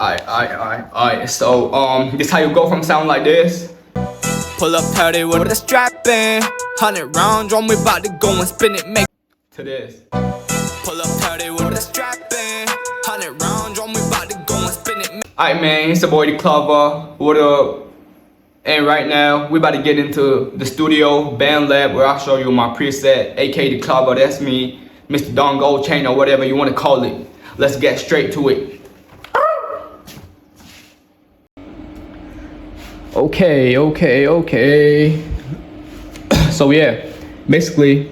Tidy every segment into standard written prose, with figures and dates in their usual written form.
Alright. So, this how you go from sound like this. Pull up 30 with a strap in. 100 rounds on me, about to go and spin it, make To this. Pull up 30 with a strap in. 100 rounds on me, about to go and spin it, Alright, man, it's the boy, the Clover. What up? And right now, we about to get into the studio, Bandlab, where I'll show you my preset, aka the Clover. That's me, Mr. Don Gold Chain, or whatever you want to call it. Let's get straight to it. Okay. So yeah, basically,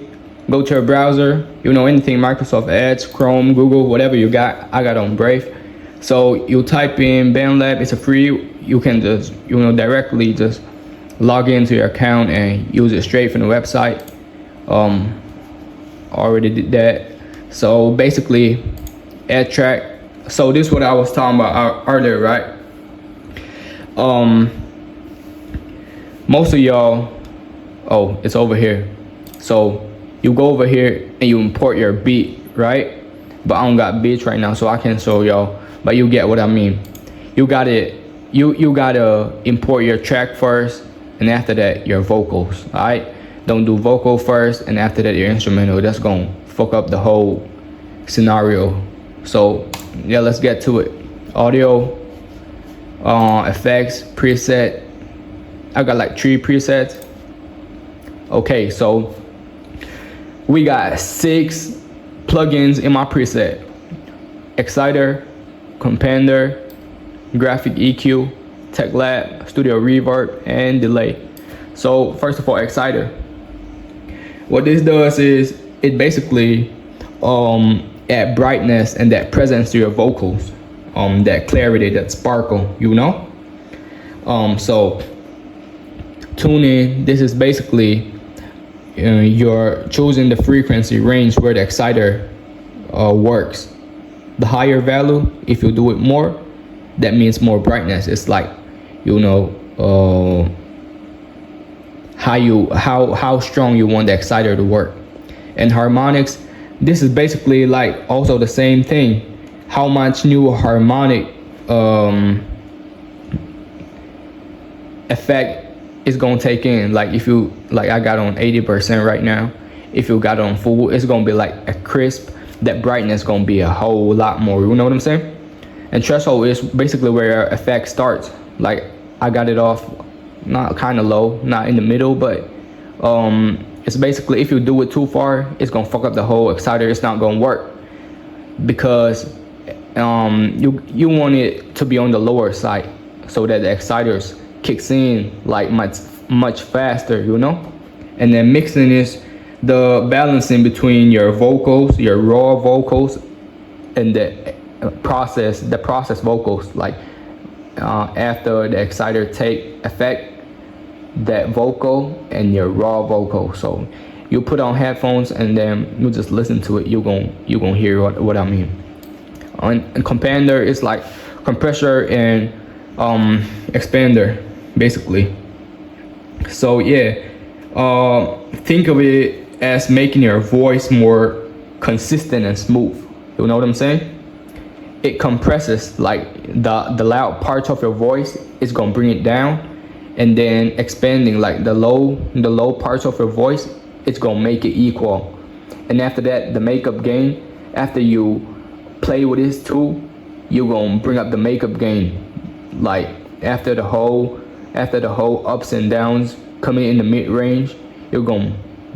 go to your browser. You know, anything Microsoft Edge, Chrome, Google, whatever you got. I got on Brave. So you type in Bandlab. It's a free. You can just directly just log into your account and use it straight from the website. Already did that. So basically, add track. So this is what I was talking about earlier, right? Most of y'all, it's over here. So you go over here and you import your beat, right? But I don't got beats right now, so I can't show y'all. But you get what I mean. You got it. You gotta import your track first, and after that your vocals. All right. Don't do vocal first, and after that your instrumental. That's gonna fuck up the whole scenario. So yeah, let's get to it. Audio, effects, preset. I got like 3 presets. Okay, so we got 6 plugins in my preset: Exciter, Compander, Graphic EQ, TechLab, Studio Reverb, and Delay. So first of all, Exciter. What this does is it basically add brightness and that presence to your vocals, that clarity, that sparkle, you know. So tuning, this is basically you're choosing the frequency range where the exciter works. The higher value, if you do it more, that means more brightness. It's like, how strong you want the exciter to work. And harmonics, this is basically like also the same thing. How much new harmonic effect is gonna take in. Like if you, like I got on 80% right now. If you got on full, it's gonna be like a crisp. That brightness gonna be a whole lot more. You know what I'm saying? And threshold is basically where your effect starts. Like I got it off, not kind of low, not in the middle, but it's basically if you do it too far, it's gonna fuck up the whole exciter. It's not gonna work because you want it to be on the lower side so that the exciters kicks in like much faster, you know. And then mixing is the balancing between your vocals, your raw vocals, and the process vocals. Like after the exciter take effect, that vocal and your raw vocal. So you put on headphones and then you just listen to it. You gonna hear what I mean. And Compander is like compressor and expander, basically. So yeah, think of it as making your voice more consistent and smooth. You know what I'm saying? It compresses, like the loud parts of your voice is gonna bring it down, and then expanding like the low parts of your voice, it's gonna make it equal. And after that, the makeup gain, after you play with this tool, you're gonna bring up the makeup gain. Like after the whole ups and downs coming in the mid range, you're gonna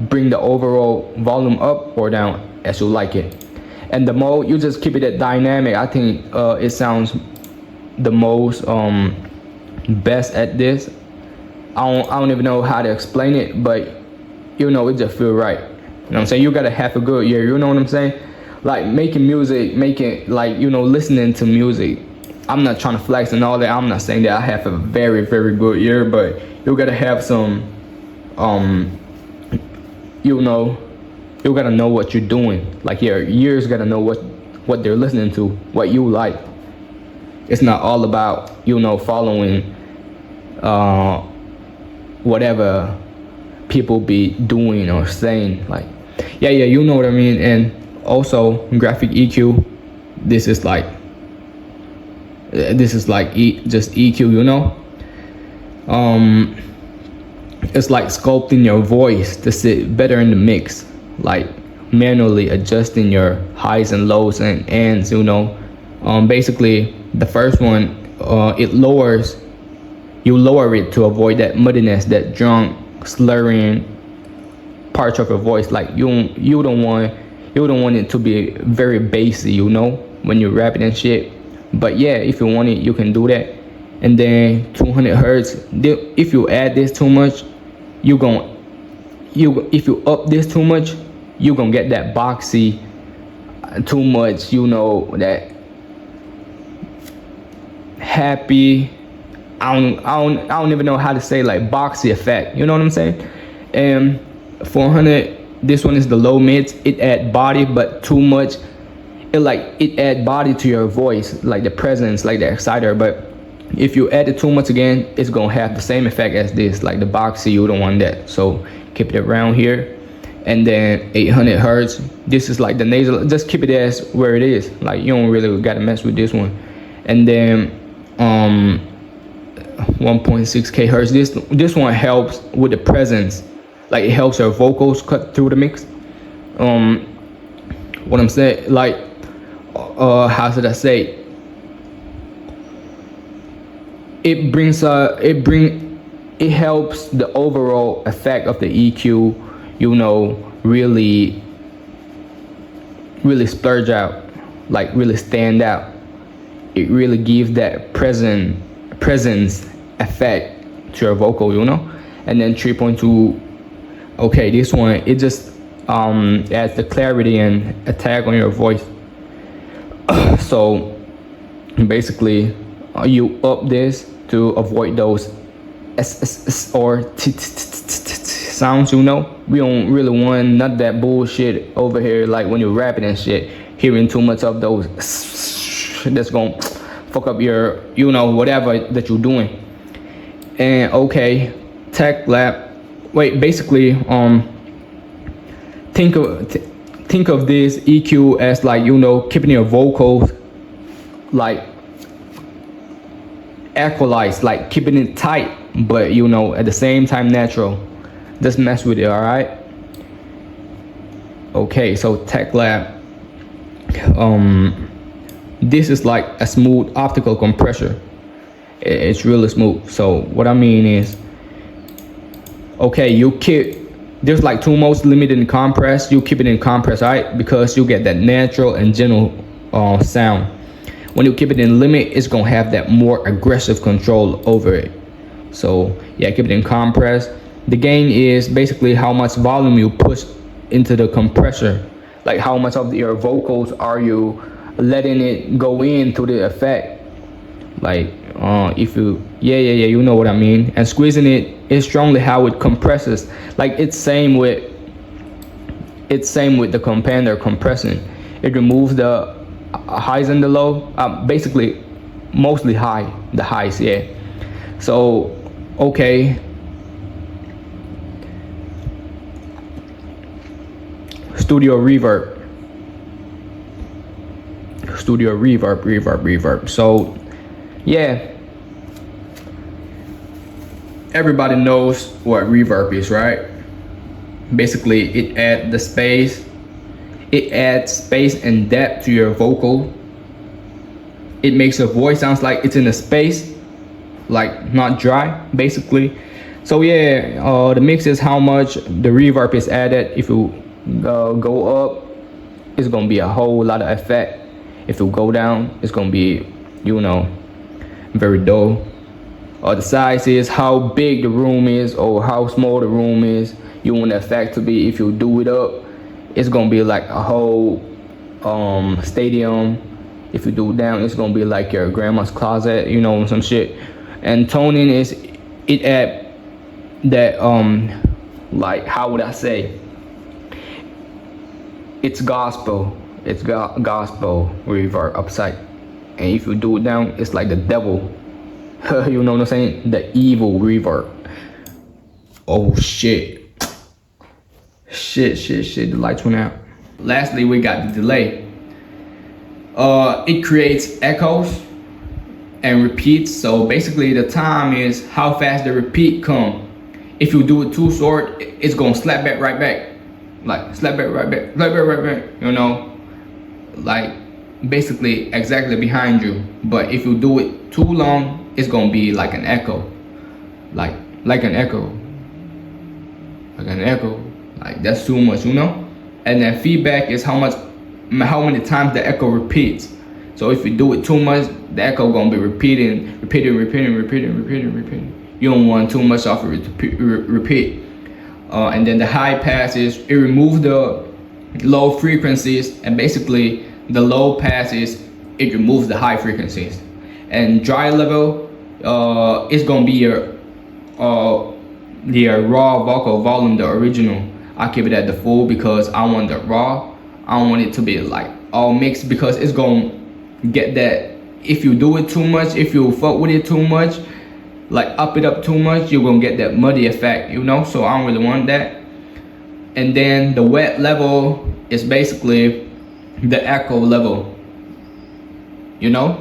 bring the overall volume up or down as you like it. And the mode, you just keep it at dynamic. I think it sounds the most best at this. I don't even know how to explain it, but it just feel right. You know what I'm saying? You gotta have a good ear. You know what I'm saying? Like making music, listening to music. I'm not trying to flex and all that. I'm not saying that I have a very, very good ear, but you gotta have some, you gotta know what you're doing. Like your ears gotta know what they're listening to, what you like. It's not all about, following whatever people be doing or saying. Like, yeah, you know what I mean. And also graphic EQ, this is like This is like just EQ, you know. It's like sculpting your voice to sit better in the mix, like manually adjusting your highs and lows and ends, you know. Basically, the first one, you lower it to avoid that muddiness, that drunk, slurring parts of your voice. Like you don't want it to be very bassy, you know, when you're rapping and shit. But yeah, if you want it, you can do that. And then 200 hertz. If you add this too much, if you up this too much, you gonna get that boxy, too much, you know, that happy. I don't even know how to say, like, boxy effect. You know what I'm saying? And 400. This one is the low mids. It add body, but too much. It add body to your voice, like the presence, like the exciter. But if you add it too much again, it's gonna have the same effect as this, like the boxy. You don't want that, so keep it around here. And then 800 hertz. This is like the nasal. Just keep it as where it is. Like, you don't really gotta mess with this one. And then 1.6k hertz. This one helps with the presence. Like, it helps your vocals cut through the mix. What I'm saying, like, how should I say? It helps the overall effect of the EQ, you know, really splurge out, like really stand out. It really gives that presence effect to your vocal, you know. And then 3.2, okay, this one, it just adds the clarity and attack on your voice. So basically, you up this to avoid those s or t sounds, you know. We don't really want none of that bullshit over here, like when you're rapping and shit, hearing too much of those that's gonna fuck up your, you know, whatever that you're doing. And okay, TechLab. Wait, basically, think of this EQ as, like, you know, keeping your vocals like equalized, like keeping it tight, but, you know, at the same time natural. Just mess with it, all right? Okay, so TechLab. This is like a smooth optical compressor. It's really smooth. So what I mean is, okay, there's like two modes, limited and compress. You keep it in compress, right? Because you get that natural and gentle sound. When you keep it in limit, it's gonna have that more aggressive control over it. So yeah, keep it in compress. The gain is basically how much volume you push into the compressor. Like, how much of your vocals are you letting it go into the effect. Like, if you, you know what I mean. And squeezing it is strongly how it compresses. Like, it's same with the compander compressing. It removes the highs and the low. Basically, mostly the highs, yeah. So, okay. Studio reverb. So, yeah. Everybody knows what reverb is, right? Basically, it adds space and depth to your vocal. It makes your voice sounds like it's in a space, like not dry, basically. So yeah, the mix is how much the reverb is added. If you go up, it's gonna be a whole lot of effect. If you go down, it's gonna be, you know, very dull. The size is how big the room is or how small the room is. You want the effect to be. If you do it up, it's gonna be like a whole stadium. If you do it down, it's gonna be like your grandma's closet, you know, some shit. And toning is, it add that like, how would I say? It's gospel. It's gospel reverb upside. And if you do it down, it's like the devil. You know what I'm saying? The evil reverb. Oh shit. Shit, the lights went out. Lastly, we got the delay. It creates echoes and repeats. So basically the time is how fast the repeat come. If you do it too short, it's gonna slap back right back. Like slap back right back, slap back right back, you know, like basically exactly behind you. But if you do it too long, it's gonna be like an echo. Like an echo. Like an echo. Like that's too much, you know? And then feedback is how many times the echo repeats. So if you do it too much, the echo gonna be repeating. You don't want too much off it repeat. And then the high pass is it removes the low frequencies, and basically the low pass is it removes the high frequencies. And dry level is gonna be your raw vocal volume, the original. I keep it at the full because I want the raw. I don't want it to be like all mixed, because it's gonna get that. If you do it too much, if you fuck with it too much, like up it up too much, you're gonna get that muddy effect, you know? So I don't really want that. And then the wet level is basically the echo level, you know?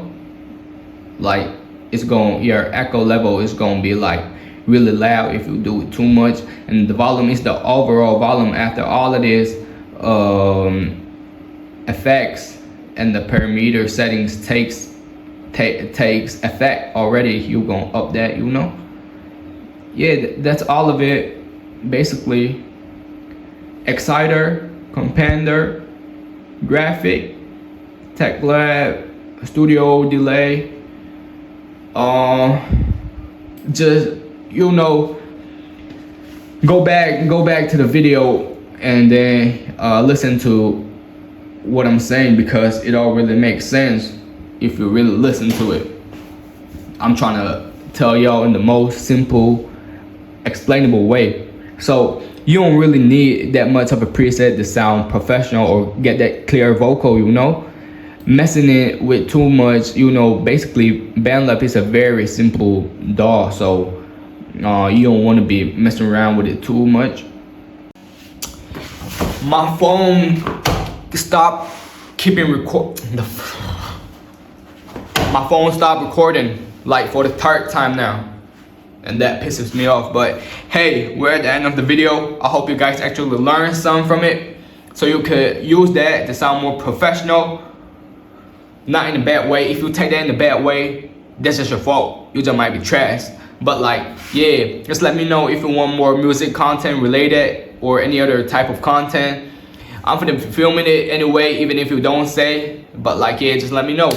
Like your echo level is gonna be like really loud if you do it too much. And the volume is the overall volume after all of this effects and the parameter settings takes effect already. You gonna up that, you know? Yeah, that's all of it basically. Exciter, Compander, Graphic, Bandlab, Studio Delay. Just, you know, go back to the video and then listen to what I'm saying, because it all really makes sense if you really listen to it. I'm trying to tell y'all in the most simple, explainable way. So you don't really need that much of a preset to sound professional or get that clear vocal, you know? Messing it with too much, you know, basically Bandlab is a very simple DAW, so you don't want to be messing around with it too much. My phone stopped my phone stopped recording like for the third time now, and that pisses me off. But hey, we're at the end of the video. I hope you guys actually learned something from it, so you could use that to sound more professional. Not in a bad way. If you take that in a bad way, that's just your fault. You just might be trash. But like, yeah, just let me know if you want more music content related or any other type of content. I'm gonna be filming it anyway, even if you don't say. But like, yeah, just let me know.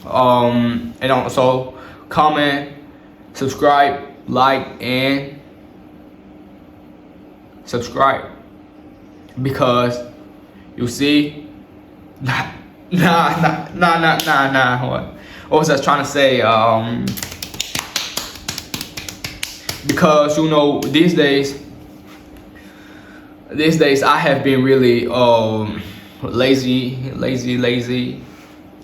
And also comment, subscribe, like, and subscribe, because you see, nah. What was I trying to say? Because you know, these days I have been really lazy,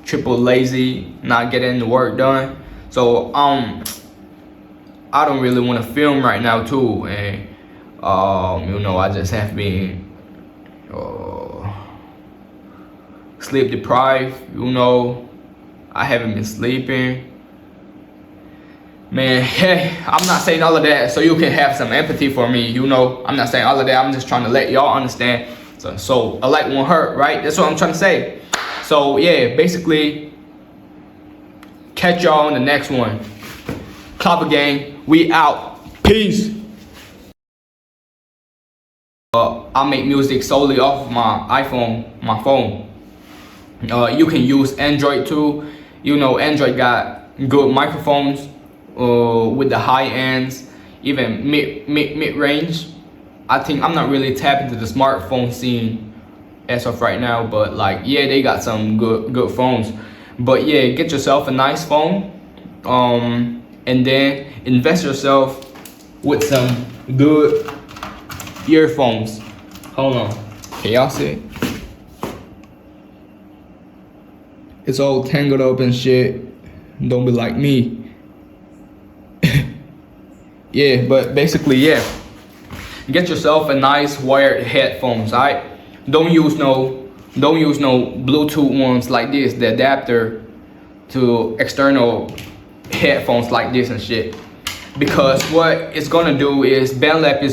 triple lazy, not getting the work done. So I don't really want to film right now too, and you know, I just have been sleep deprived, you know. I haven't been sleeping, man. Hey, I'm not saying all of that so you can have some empathy for me, you know. I'm not saying all of that. I'm just trying to let y'all understand. So a light won't hurt, right? That's what I'm trying to say. So yeah, basically, catch y'all on the next one. Copper Gang, we out. Peace. I make music solely off of my phone. You can use Android too. You know, Android got good microphones with the high ends, even mid range. I think I'm not really tapped into the smartphone scene as of right now, but like, yeah, they got some good phones. But yeah, get yourself a nice phone, and then invest yourself with some good earphones. Hold on, can y'all see it? It's all tangled up and shit. Don't be like me. Yeah, but basically, yeah. Get yourself a nice wired headphones, alright? Don't use no Bluetooth ones like this, the adapter to external headphones like this and shit. Because what it's gonna do is Bandlab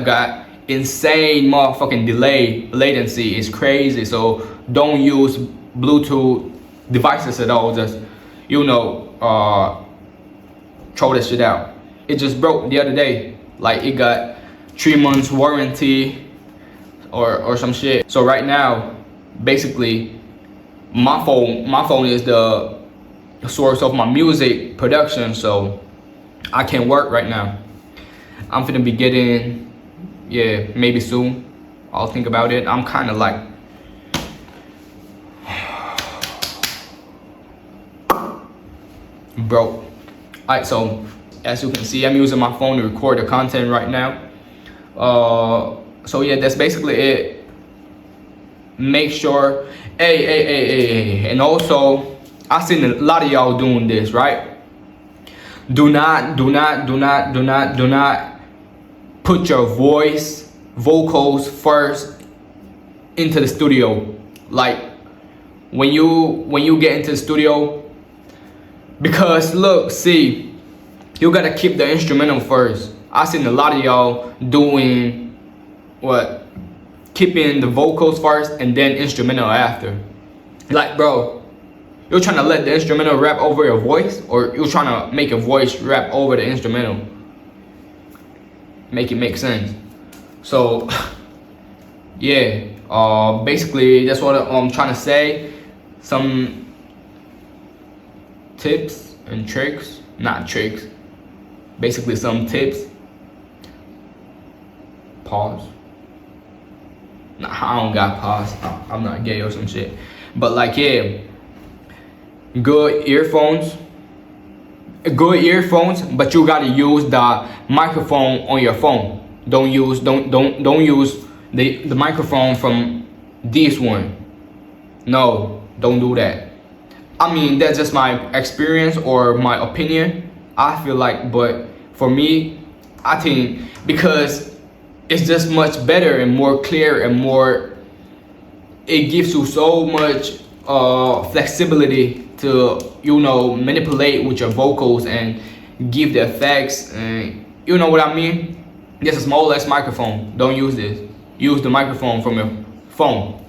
got insane motherfucking delay latency. It's crazy. So don't use Bluetooth devices at all. Just throw this shit out. It just broke the other day. Like it got 3 months warranty or some shit. So right now, basically, my phone is the source of my music production. So I can't work right now. I'm finna be getting, yeah, maybe soon. I'll think about it. I'm kind of like, broke. Alright, so as you can see, I'm using my phone to record the content right now. So yeah, that's basically it. Make sure, hey, and also I've seen a lot of y'all doing this, right? Do not put your vocals first into the studio. Like when you get into the studio, because look, see, you gotta keep the instrumental first. I've seen a lot of y'all doing what? Keeping the vocals first and then instrumental after. Like, bro, you're trying to let the instrumental rap over your voice, or you're trying to make a voice rap over the instrumental? Make it make sense. So yeah, basically that's what I'm trying to say. Some tips and tricks, not tricks, basically some tips. Pause. Nah, I don't got pause. I'm not gay or some shit. But like, yeah, good earphones, but you gotta use the microphone on your phone. Don't use the microphone from this one. No, don't do that. I mean, that's just my experience or my opinion. I feel like, but for me, I think because it's just much better and more clear and more, it gives you so much flexibility to manipulate with your vocals and give the effects, and you know what I mean. This is a small-less microphone. Don't use this. Use the microphone from your phone.